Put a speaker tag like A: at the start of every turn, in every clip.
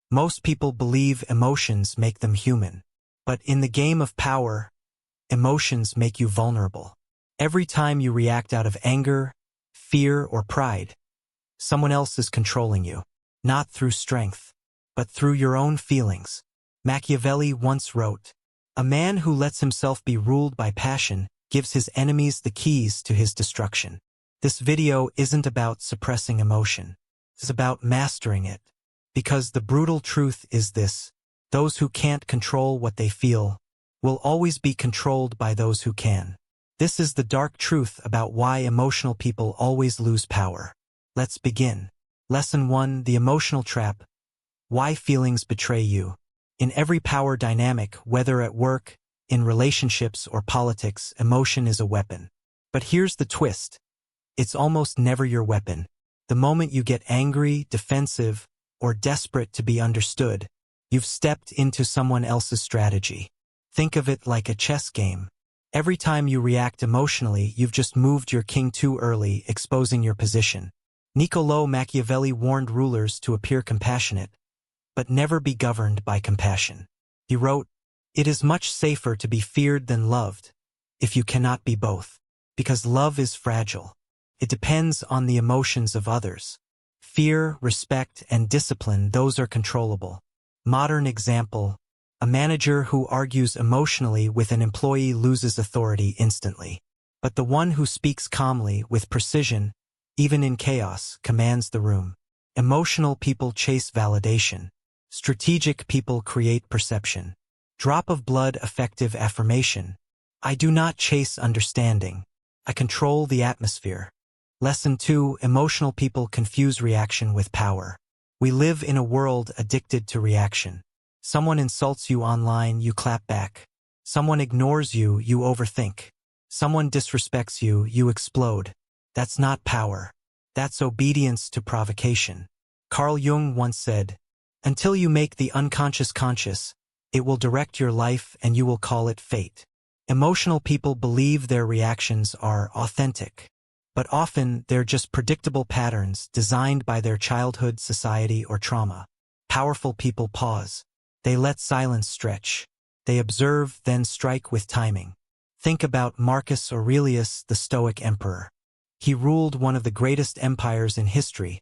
A: Most people believe emotions make them human. But in the game of power, emotions make you vulnerable. Every time you react out of anger, fear, or pride, someone else is controlling you, not through strength, but through your own feelings. Machiavelli once wrote, "A man who lets himself be ruled by passion gives his enemies the keys to his destruction." This video isn't about suppressing emotion. It's about mastering it. Because the brutal truth is this: those who can't control what they feel will always be controlled by those who can. This is the dark truth about why emotional people always lose power. Let's begin. Lesson 1: The Emotional Trap. Why feelings betray you. In every power dynamic, whether at work, in relationships, or politics, emotion is a weapon. But here's the twist: it's almost never your weapon. The moment you get angry, defensive, or desperate to be understood, you've stepped into someone else's strategy. Think of it like a chess game. Every time you react emotionally, you've just moved your king too early, exposing your position. Niccolò Machiavelli warned rulers to appear compassionate, but never be governed by compassion. He wrote, "It is much safer to be feared than loved, if you cannot be both. Because love is fragile. It depends on the emotions of others. Fear, respect, and discipline, those are controllable." Modern example: a manager who argues emotionally with an employee loses authority instantly. But the one who speaks calmly, with precision, even in chaos, commands the room. Emotional people chase validation. Strategic people create perception. Drop of blood effective affirmation. I do not chase understanding. I control the atmosphere. Lesson 2: Emotional people confuse reaction with power. We live in a world addicted to reaction. Someone insults you online, you clap back. Someone ignores you, you overthink. Someone disrespects you, you explode. That's not power. That's obedience to provocation. Carl Jung once said, "Until you make the unconscious conscious, it will direct your life and you will call it fate." Emotional people believe their reactions are authentic. But often they're just predictable patterns designed by their childhood, society, or trauma. Powerful people pause. They let silence stretch. They observe, then strike with timing. Think about Marcus Aurelius, the Stoic emperor. He ruled one of the greatest empires in history,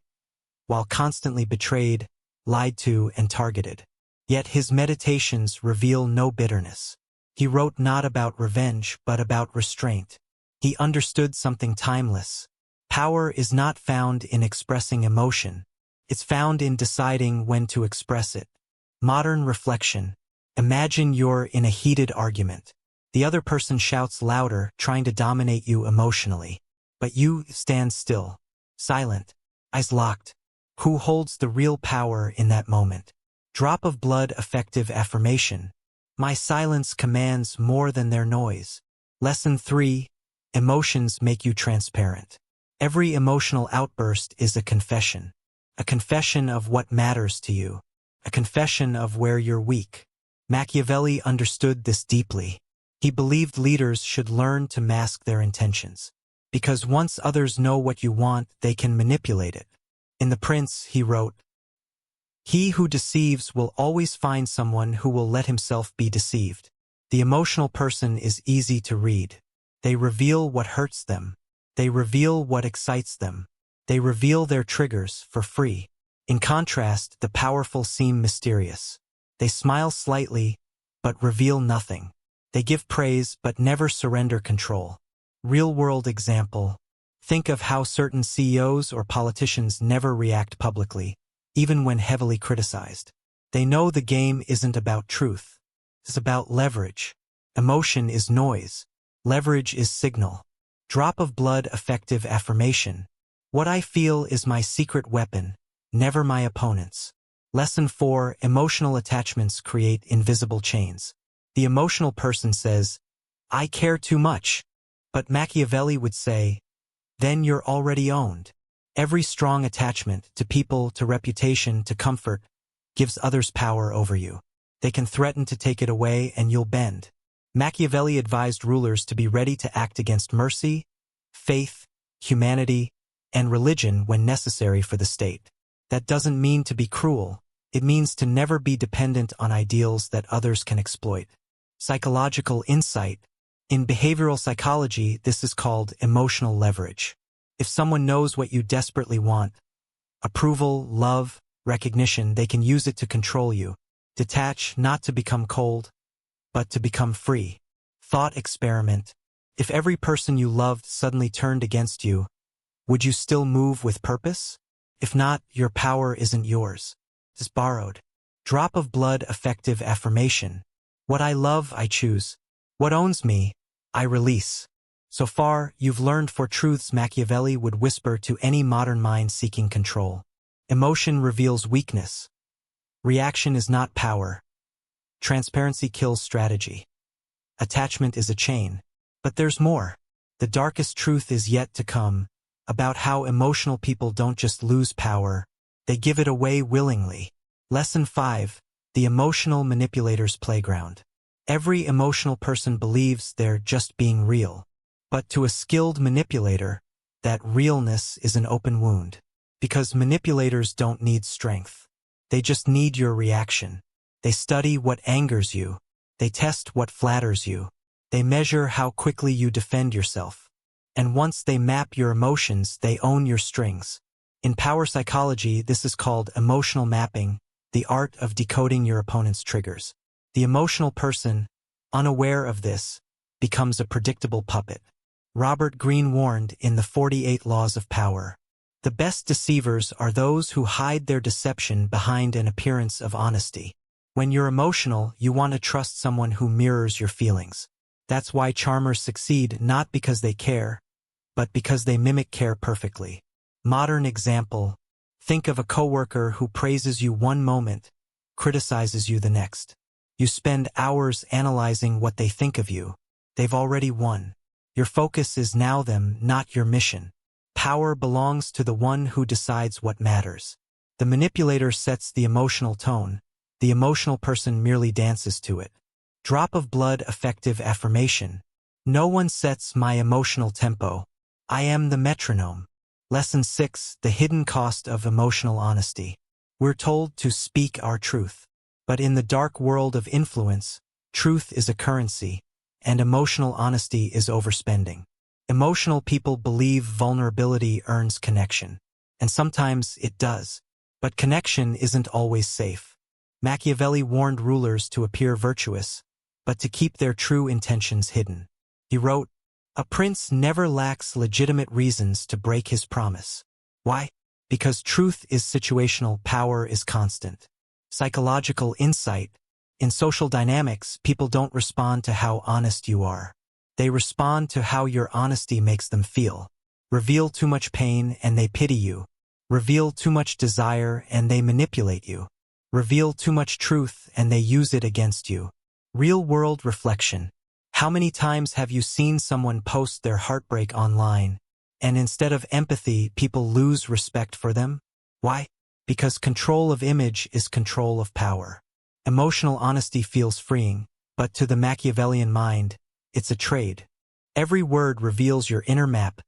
A: while constantly betrayed, lied to, and targeted. Yet his meditations reveal no bitterness. He wrote not about revenge, but about restraint. He understood something timeless. Power is not found in expressing emotion. It's found in deciding when to express it. Modern reflection. Imagine you're in a heated argument. The other person shouts louder, trying to dominate you emotionally. But you stand still, silent, eyes locked. Who holds the real power in that moment? Drop of blood effective affirmation. My silence commands more than their noise. Lesson 3: Emotions make you transparent. Every emotional outburst is a confession of what matters to you, a confession of where you're weak. Machiavelli understood this deeply. He believed leaders should learn to mask their intentions, because once others know what you want, they can manipulate it. In The Prince, he wrote, "He who deceives will always find someone who will let himself be deceived." The emotional person is easy to read. They reveal what hurts them. They reveal what excites them. They reveal their triggers for free. In contrast, the powerful seem mysterious. They smile slightly, but reveal nothing. They give praise, but never surrender control. Real-world example. Think of how certain CEOs or politicians never react publicly, even when heavily criticized. They know the game isn't about truth. It's about leverage. Emotion is noise. Leverage is signal. Drop of blood effective affirmation. What I feel is my secret weapon, never my opponent's. Lesson 4: Emotional attachments create invisible chains. The emotional person says, "I care too much." But Machiavelli would say, "Then you're already owned." Every strong attachment, to people, to reputation, to comfort, gives others power over you. They can threaten to take it away and you'll bend. Machiavelli advised rulers to be ready to act against mercy, faith, humanity, and religion when necessary for the state. That doesn't mean to be cruel. It means to never be dependent on ideals that others can exploit. Psychological insight. In behavioral psychology, this is called emotional leverage. If someone knows what you desperately want, approval, love, recognition, they can use it to control you. Detach, not to become cold, but to become free. Thought experiment. If every person you loved suddenly turned against you, would you still move with purpose? If not, your power isn't yours. It's borrowed. Drop of blood effective affirmation. What I love, I choose. What owns me, I release. So far, you've learned 4 truths Machiavelli would whisper to any modern mind seeking control. Emotion reveals weakness. Reaction is not power. Transparency kills strategy. Attachment is a chain. But there's more. The darkest truth is yet to come, about how emotional people don't just lose power, they give it away willingly. Lesson 5. The Emotional Manipulator's Playground. Every emotional person believes they're just being real. But to a skilled manipulator, that realness is an open wound. Because manipulators don't need strength. They just need your reaction. They study what angers you. They test what flatters you. They measure how quickly you defend yourself. And once they map your emotions, they own your strings. In power psychology, this is called emotional mapping, the art of decoding your opponent's triggers. The emotional person, unaware of this, becomes a predictable puppet. Robert Greene warned in the 48 Laws of Power. The best deceivers are those who hide their deception behind an appearance of honesty. When you're emotional, you want to trust someone who mirrors your feelings. That's why charmers succeed, not because they care, but because they mimic care perfectly. Modern example. Think of a coworker who praises you one moment, criticizes you the next. You spend hours analyzing what they think of you. They've already won. Your focus is now them, not your mission. Power belongs to the one who decides what matters. The manipulator sets the emotional tone. The emotional person merely dances to it. Drop of blood effective affirmation. No one sets my emotional tempo. I am the metronome. Lesson 6. The hidden cost of emotional honesty. We're told to speak our truth. But in the dark world of influence, truth is a currency, and emotional honesty is overspending. Emotional people believe vulnerability earns connection. And sometimes it does. But connection isn't always safe. Machiavelli warned rulers to appear virtuous, but to keep their true intentions hidden. He wrote, "A prince never lacks legitimate reasons to break his promise." Why? Because truth is situational, power is constant. Psychological insight. In social dynamics, people don't respond to how honest you are. They respond to how your honesty makes them feel. Reveal too much pain and they pity you. Reveal too much desire and they manipulate you. Reveal too much truth and they use it against you. Real-world reflection. How many times have you seen someone post their heartbreak online, and instead of empathy, people lose respect for them? Why? Because control of image is control of power. Emotional honesty feels freeing, but to the Machiavellian mind, it's a trade. Every word reveals your inner map,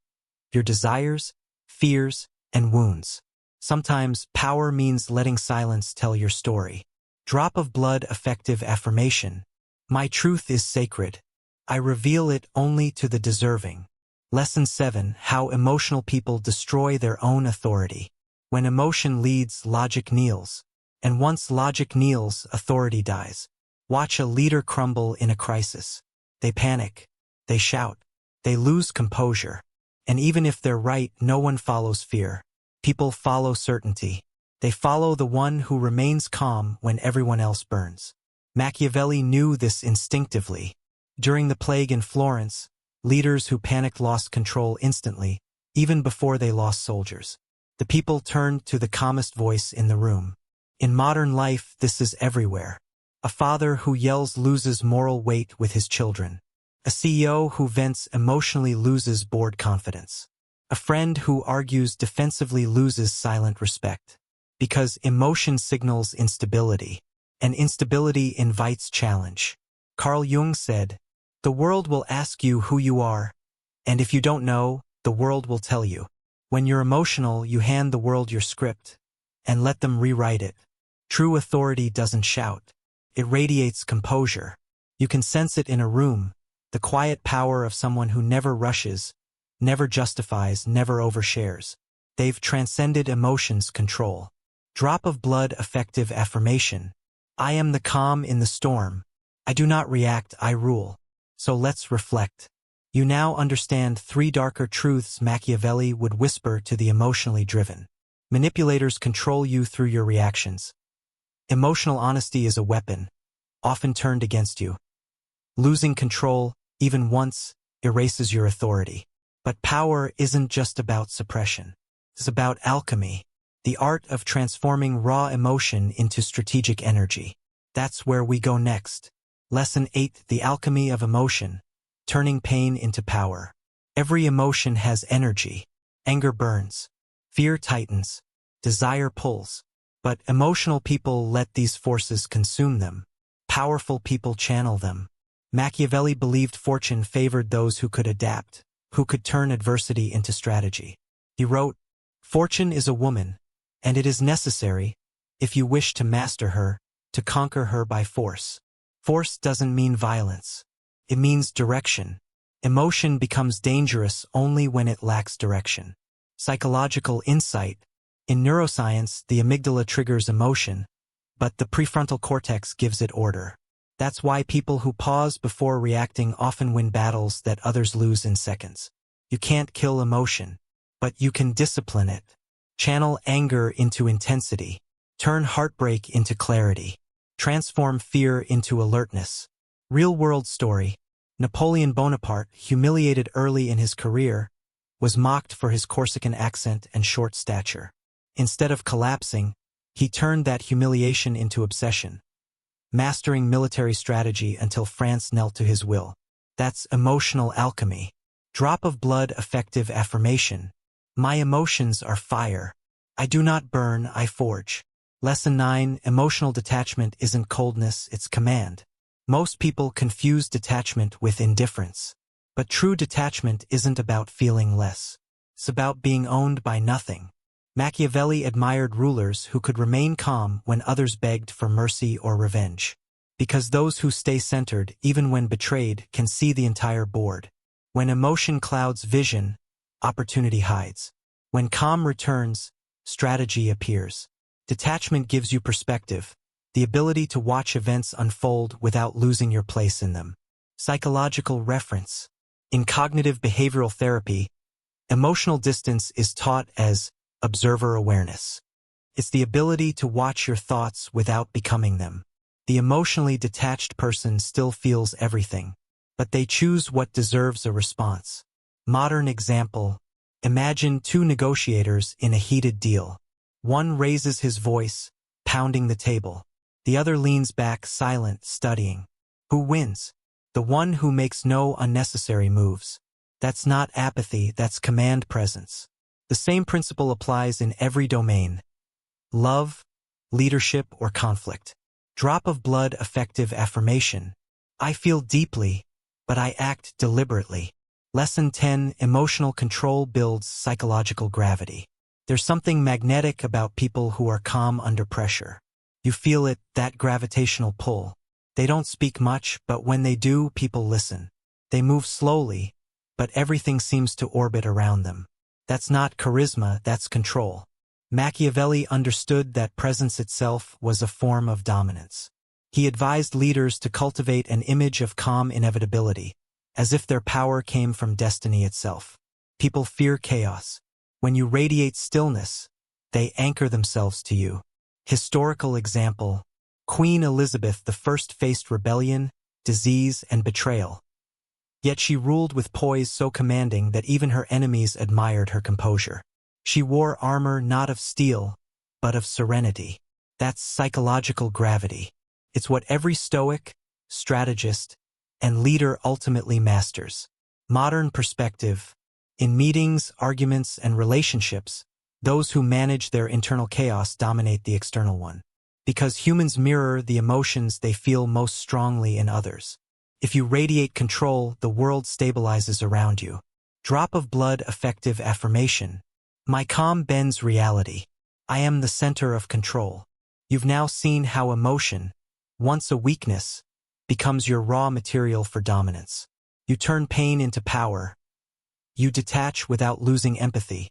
A: your desires, fears, and wounds. Sometimes power means letting silence tell your story. Drop of blood effective affirmation. My truth is sacred. I reveal it only to the deserving. Lesson 7. How emotional people destroy their own authority. When emotion leads, logic kneels. And once logic kneels, authority dies. Watch a leader crumble in a crisis. They panic. They shout. They lose composure. And even if they're right, no one follows fear. People follow certainty. They follow the one who remains calm when everyone else burns. Machiavelli knew this instinctively. During the plague in Florence, leaders who panicked lost control instantly, even before they lost soldiers. The people turned to the calmest voice in the room. In modern life, this is everywhere. A father who yells loses moral weight with his children. A CEO who vents emotionally loses board confidence. A friend who argues defensively loses silent respect. Because emotion signals instability, and instability invites challenge. Carl Jung said, "The world will ask you who you are, and if you don't know, the world will tell you." When you're emotional, you hand the world your script, and let them rewrite it. True authority doesn't shout. It radiates composure. You can sense it in a room, the quiet power of someone who never rushes, never justifies, never overshares. They've transcended emotions' control. Drop of blood effective affirmation. I am the calm in the storm. I do not react, I rule. So let's reflect. You now understand 3 darker truths Machiavelli would whisper to the emotionally driven. Manipulators control you through your reactions. Emotional honesty is a weapon, often turned against you. Losing control, even once, erases your authority. But power isn't just about suppression. It's about alchemy, the art of transforming raw emotion into strategic energy. That's where we go next. Lesson 8: The alchemy of emotion, turning pain into power. Every emotion has energy. Anger burns. Fear tightens. Desire pulls. But emotional people let these forces consume them. Powerful people channel them. Machiavelli believed fortune favored those who could adapt, who could turn adversity into strategy. He wrote, "Fortune is a woman, and it is necessary, if you wish to master her, to conquer her by force." Force doesn't mean violence. It means direction. Emotion becomes dangerous only when it lacks direction. Psychological insight. In neuroscience, the amygdala triggers emotion, but the prefrontal cortex gives it order. That's why people who pause before reacting often win battles that others lose in seconds. You can't kill emotion, but you can discipline it. Channel anger into intensity. Turn heartbreak into clarity. Transform fear into alertness. Real-world story. Napoleon Bonaparte, humiliated early in his career, was mocked for his Corsican accent and short stature. Instead of collapsing, he turned that humiliation into obsession, mastering military strategy until France knelt to his will. That's emotional alchemy. Drop of blood effective affirmation. My emotions are fire. I do not burn, I forge. Lesson 9: Emotional detachment isn't coldness, it's command. Most people confuse detachment with indifference. But true detachment isn't about feeling less. It's about being owned by nothing. Machiavelli admired rulers who could remain calm when others begged for mercy or revenge. Because those who stay centered, even when betrayed, can see the entire board. When emotion clouds vision, opportunity hides. When calm returns, strategy appears. Detachment gives you perspective, the ability to watch events unfold without losing your place in them. Psychological reference. In cognitive behavioral therapy, emotional distance is taught as observer awareness. It's the ability to watch your thoughts without becoming them. The emotionally detached person still feels everything, but they choose what deserves a response. Modern example. Imagine 2 negotiators in a heated deal. One raises his voice, pounding the table. The other leans back, silent, studying. Who wins? The one who makes no unnecessary moves. That's not apathy, that's command presence. The same principle applies in every domain. Love, leadership, or conflict. Drop of blood effective affirmation. I feel deeply, but I act deliberately. Lesson 10: Emotional control builds psychological gravity. There's something magnetic about people who are calm under pressure. You feel it, that gravitational pull. They don't speak much, but when they do, people listen. They move slowly, but everything seems to orbit around them. That's not charisma, that's control. Machiavelli understood that presence itself was a form of dominance. He advised leaders to cultivate an image of calm inevitability, as if their power came from destiny itself. People fear chaos. When you radiate stillness, they anchor themselves to you. Historical example. Queen Elizabeth I faced rebellion, disease, and betrayal. Yet she ruled with poise so commanding that even her enemies admired her composure. She wore armor not of steel, but of serenity. That's psychological gravity. It's what every Stoic, strategist, and leader ultimately masters. Modern perspective. In meetings, arguments, and relationships, those who manage their internal chaos dominate the external one. Because humans mirror the emotions they feel most strongly in others. If you radiate control, the world stabilizes around you. Drop of blood effective affirmation. My calm bends reality. I am the center of control. You've now seen how emotion, once a weakness, becomes your raw material for dominance. You turn pain into power. You detach without losing empathy.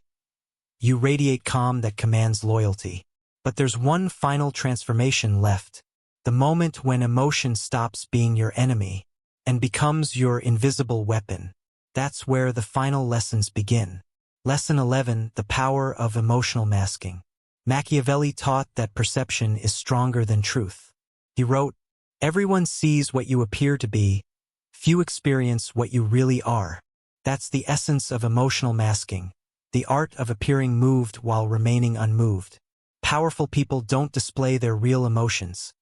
A: You radiate calm that commands loyalty. But there's one final transformation left. The moment when emotion stops being your enemy and becomes your invisible weapon. That's where the final lessons begin. Lesson 11: The power of emotional masking. Machiavelli taught that perception is stronger than truth. He wrote, "Everyone sees what you appear to be. Few experience what you really are." That's the essence of emotional masking, the art of appearing moved while remaining unmoved. Powerful people don't display their real emotions.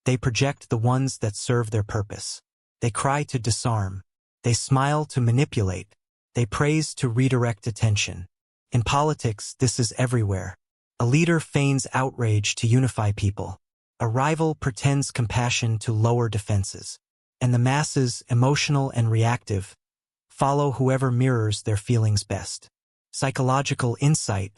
A: They project the ones that serve their purpose. They cry to disarm. They smile to manipulate. They praise to redirect attention. In politics, this is everywhere. A leader feigns outrage to unify people. A rival pretends compassion to lower defenses. And the masses, emotional and reactive, follow whoever mirrors their feelings best. Psychological insight.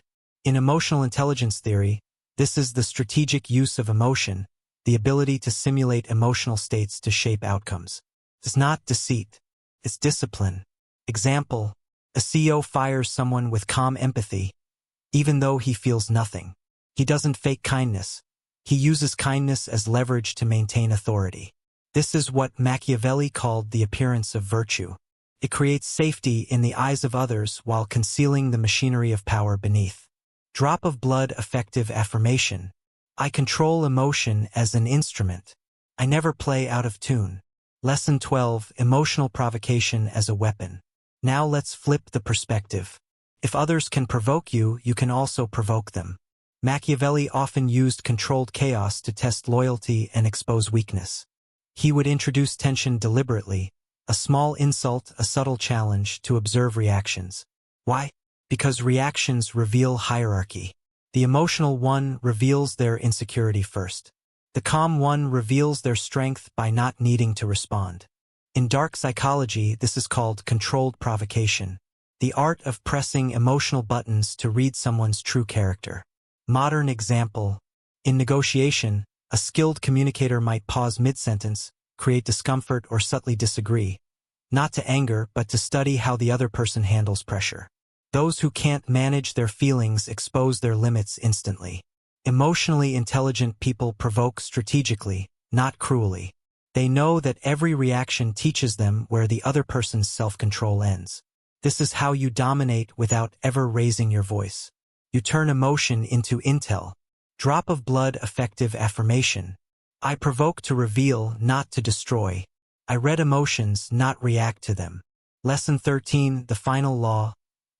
A: In emotional intelligence theory, this is the strategic use of emotion, the ability to simulate emotional states to shape outcomes. It's not deceit. It's discipline. Example: a CEO fires someone with calm empathy, even though he feels nothing. He doesn't fake kindness. He uses kindness as leverage to maintain authority. This is what Machiavelli called the appearance of virtue. It creates safety in the eyes of others while concealing the machinery of power beneath. Drop of blood effective affirmation. I control emotion as an instrument. I never play out of tune. Lesson 12: Emotional provocation as a weapon. Now let's flip the perspective. If others can provoke you, you can also provoke them. Machiavelli often used controlled chaos to test loyalty and expose weakness. He would introduce tension deliberately, a small insult, a subtle challenge, to observe reactions. Why? Because reactions reveal hierarchy. The emotional one reveals their insecurity first. The calm one reveals their strength by not needing to respond. In dark psychology, this is called controlled provocation, the art of pressing emotional buttons to read someone's true character. Modern example: in negotiation, a skilled communicator might pause mid-sentence, create discomfort, or subtly disagree, not to anger but to study how the other person handles pressure. Those who can't manage their feelings expose their limits instantly. Emotionally intelligent people provoke strategically, not cruelly. They know that every reaction teaches them where the other person's self-control ends. This is how you dominate without ever raising your voice. You turn emotion into intel. Drop of blood effective affirmation. I provoke to reveal, not to destroy. I read emotions, not react to them. Lesson 13: The final law.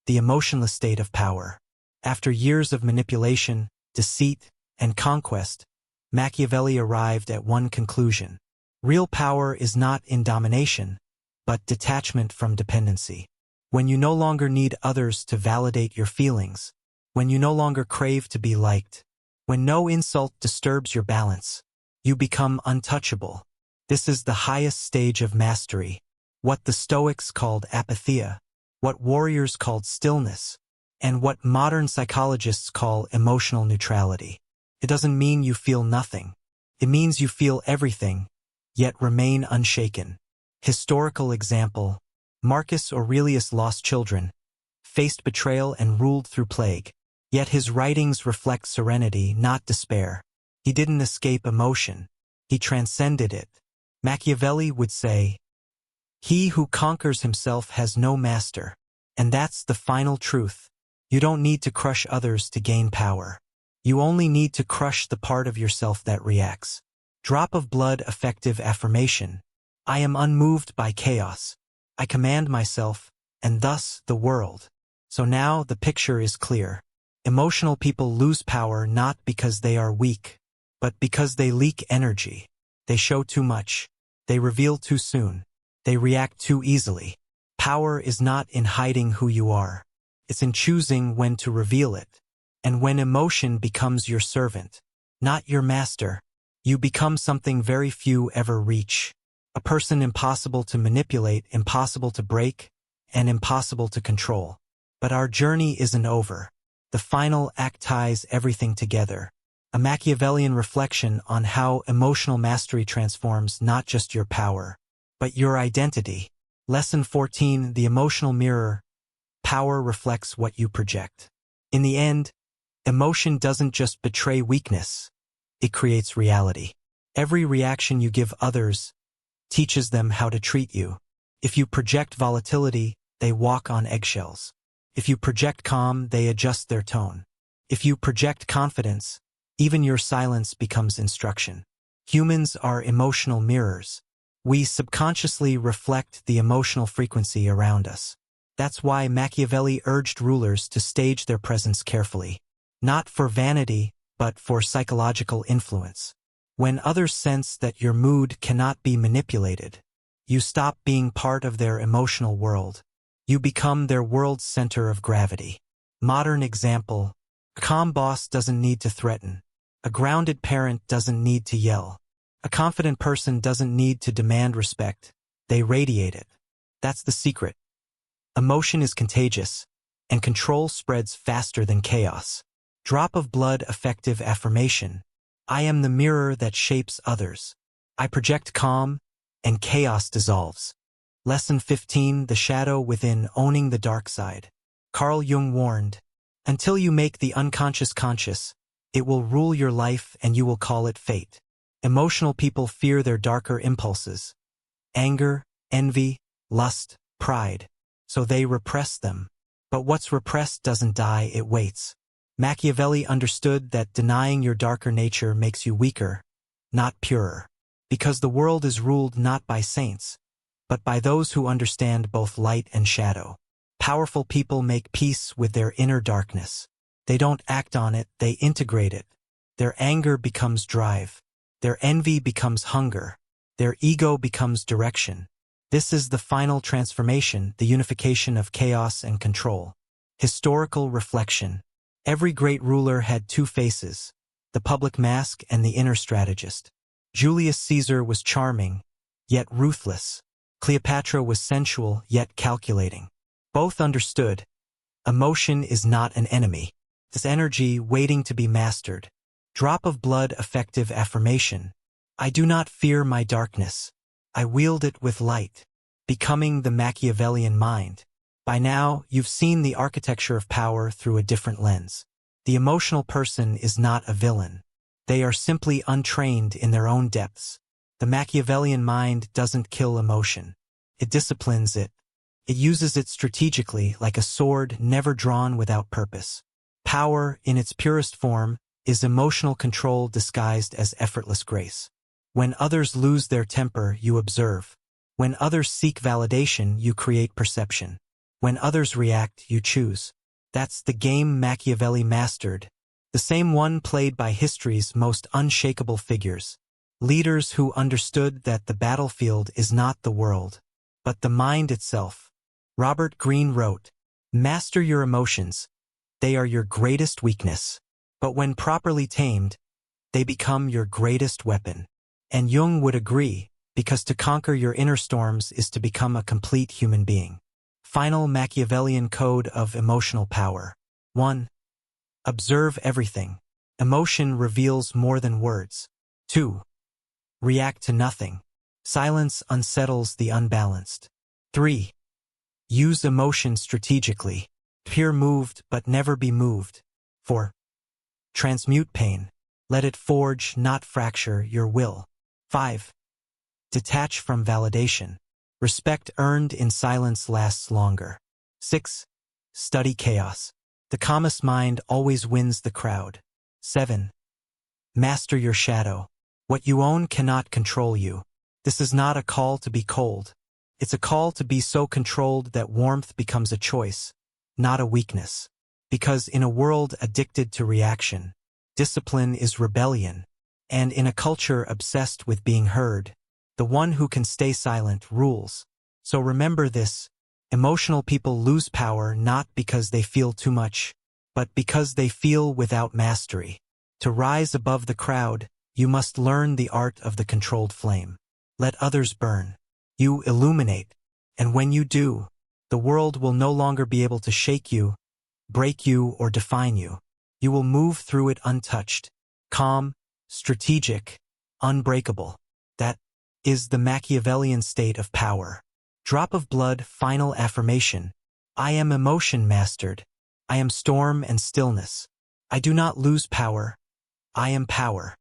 A: The emotionless state of power. After years of manipulation, deceit, and conquest, Machiavelli arrived at one conclusion. Real power is not in domination, but detachment from dependency. When you no longer need others to validate your feelings, when you no longer crave to be liked, when no insult disturbs your balance, you become untouchable. This is the highest stage of mastery, what the Stoics called apatheia, what warriors called stillness, and what modern psychologists call emotional neutrality. It doesn't mean you feel nothing. It means you feel everything, yet remain unshaken. Historical example: Marcus Aurelius lost children, faced betrayal, and ruled through plague. Yet his writings reflect serenity, not despair. He didn't escape emotion. He transcended it. Machiavelli would say, "He who conquers himself has no master." And that's the final truth. You don't need to crush others to gain power. You only need to crush the part of yourself that reacts. Drop of blood effective affirmation. I am unmoved by chaos. I command myself, and thus the world. So now the picture is clear. Emotional people lose power not because they are weak, but because they leak energy. They show too much. They reveal too soon. They react too easily. Power is not in hiding who you are. It's in choosing when to reveal it. And when emotion becomes your servant, not your master, you become something very few ever reach. A person impossible to manipulate, impossible to break, and impossible to control. But our journey isn't over. The final act ties everything together. a Machiavellian reflection on how emotional mastery transforms not just your power, but your identity. Lesson 14, the emotional mirror. Power reflects what you project. In the end, emotion doesn't just betray weakness, it creates reality. Every reaction you give others teaches them how to treat you. If you project volatility, they walk on eggshells. If you project calm, they adjust their tone. If you project confidence, even your silence becomes instruction. Humans are emotional mirrors. We subconsciously reflect the emotional frequency around us. That's why Machiavelli urged rulers to stage their presence carefully, not for vanity, but for psychological influence. When others sense that your mood cannot be manipulated, you stop being part of their emotional world. You become their world's center of gravity. Modern example: a calm boss doesn't need to threaten. A grounded parent doesn't need to yell. A confident person doesn't need to demand respect. They radiate it. That's the secret. Emotion is contagious, and control spreads faster than chaos. Drop of blood effective affirmation. I am the mirror that shapes others. I project calm, and chaos dissolves. Lesson 15, the shadow within, owning the dark side. Carl Jung warned, until you make the unconscious conscious, it will rule your life and you will call it fate. Emotional people fear their darker impulses. Anger, envy, lust, pride. So they repress them. But what's repressed doesn't die, it waits. Machiavelli understood that denying your darker nature makes you weaker, not purer. Because the world is ruled not by saints, but by those who understand both light and shadow. Powerful people make peace with their inner darkness. They don't act on it, they integrate it. Their anger becomes drive. Their envy becomes hunger. Their ego becomes direction. This is the final transformation, the unification of chaos and control. Historical reflection. Every great ruler had two faces, the public mask and the inner strategist. Julius Caesar was charming, yet ruthless. Cleopatra was sensual, yet calculating. Both understood, emotion is not an enemy. It's energy waiting to be mastered. Drop of blood effective affirmation. I do not fear my darkness. I wield it with light. Becoming the Machiavellian mind. By now, you've seen the architecture of power through a different lens. The emotional person is not a villain. They are simply untrained in their own depths. The Machiavellian mind doesn't kill emotion. It disciplines it. It uses it strategically, like a sword never drawn without purpose. Power, in its purest form, is emotional control disguised as effortless grace. When others lose their temper, you observe. When others seek validation, you create perception. When others react, you choose. That's the game Machiavelli mastered, the same one played by history's most unshakable figures. Leaders who understood that the battlefield is not the world, but the mind itself. Robert Greene wrote, "Master your emotions. They are your greatest weakness. But when properly tamed, they become your greatest weapon." And Jung would agree, because to conquer your inner storms is to become a complete human being. Final Machiavellian code of emotional power. 1. Observe everything. Emotion reveals more than words. 2. React to nothing. Silence unsettles the unbalanced. 3. Use emotion strategically. Appear moved but never be moved. 4. Transmute pain. Let it forge, not fracture, your will. 5. Detach from validation. Respect earned in silence lasts longer. 6. Study chaos. The calmest mind always wins the crowd. 7. Master your shadow. What you own cannot control you. This is not a call to be cold. It's a call to be so controlled that warmth becomes a choice, not a weakness. Because in a world addicted to reaction, discipline is rebellion. And in a culture obsessed with being heard, the one who can stay silent rules. So remember this, emotional people lose power not because they feel too much, but because they feel without mastery. To rise above the crowd, you must learn the art of the controlled flame. Let others burn. You illuminate. And when you do, the world will no longer be able to shake you, break you, or define you. You will move through it untouched, calm, strategic, unbreakable. That is the Machiavellian state of power. Drop of blood, final affirmation. I am emotion mastered. I am storm and stillness. I do not lose power. I am power.